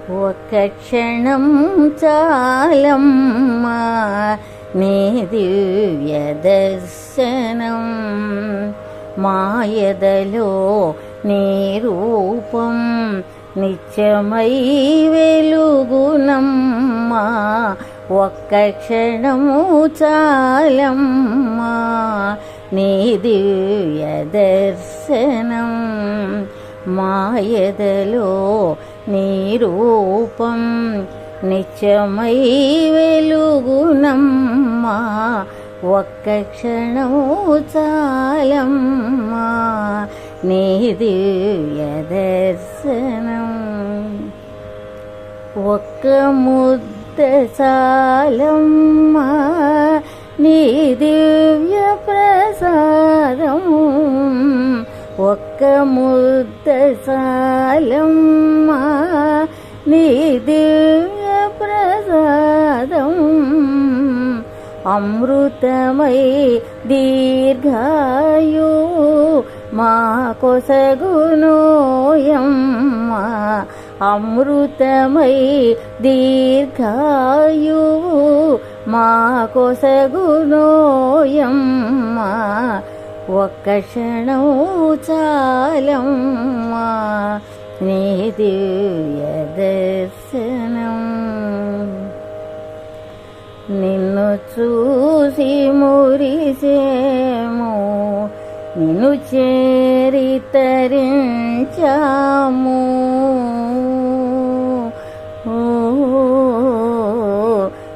ఒక్క క్షణం చాలమ్మా నీ దివ్య దర్శనం, మాయదలో నీ రూపం నిత్యమై వెలుగునమ్మా. ఒక్క క్షణము చాలమ్మా నీ దివ్య దర్శనం, మాయదలో నీ రూపం నిత్యమై వెలుగునమ్మా. ఒక్క క్షణము చాలమ్మా నీ దివ్య దర్శనం, ఒక్క ముద్ద చాలమ్మా నీ దివ్య ప్రసాదం, ఒక్క ముద్ద చాలమ్మా నీ దివ్య ప్రసాదం, అమృతమై దీర్ఘాయు మా కొసగునోయమ్మా. అమృతమై దీర్ఘాయు మా కొసగునోయమ్మా. ఒక్క క్షణం చాలమ్మా నీ దివ్య దర్శనం, నిన్ను చూసి మురిసేము నిన్ను చేరి తరించాము.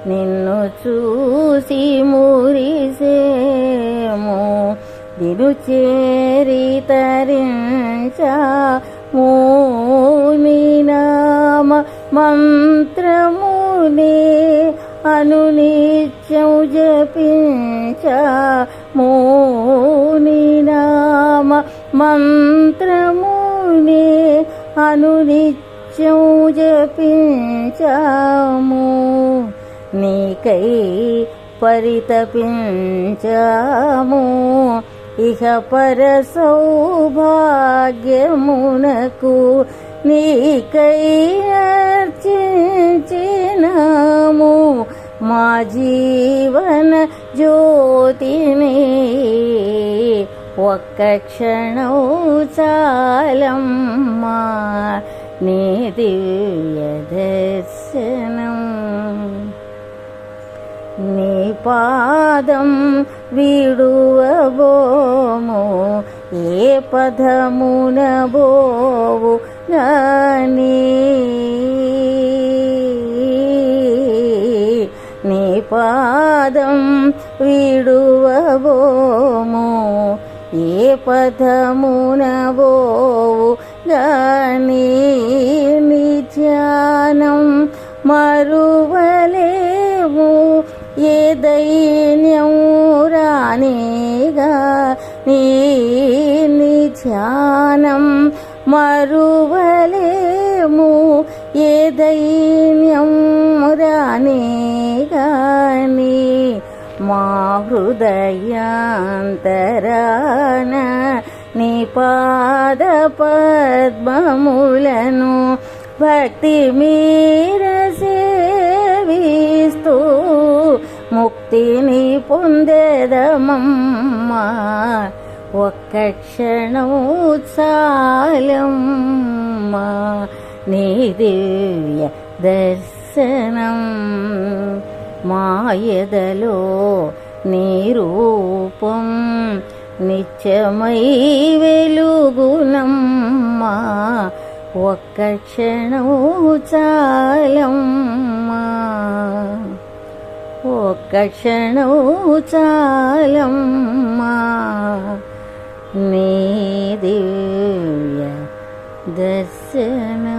నిన్ను చూసి మురిసేము నిన్ను చేరి తరించాము. నీ నామ మంత్రమునే అనునిత్యం జపించాము. నీ నామ మంత్రమునే అనునిత్యం జపించాము. నీకై పరితపించాము ఇహ పర సౌభాగ్యమునకు, నీకై అర్చించినాము మా జీవన జ్యోతిని. ఒక్క క్షణం చాలమ్మా నీ దివ్య దర్శనం, నీ పాదం విడువబోము ఏ పదమున బోవు గాని. నీ పాదం విడువబోము ఏ పదమున బోవు గాని. నీ ధ్యానం మరువలేము ఏ దైన్యం రానిగా. నీ ధ్యానం మరువలేము ఏ దైన్యం రానిగాని. మా హృదయాంతరాన నీ పాద పద్మములను భక్తి మీర సేవిస్తూ ముక్తిని పొందేదమమ్మా. ఒక్క క్షణం చాలమ్మా నీ దివ్య దర్శనం, మాయదలో నీ రూపం నిత్యమై వెలుగునమ్మా. ఒక్క క్షణం చాలమ్మా ఒక్క క్షణం చాలమ్మా నీ దివ్య దర్శనం.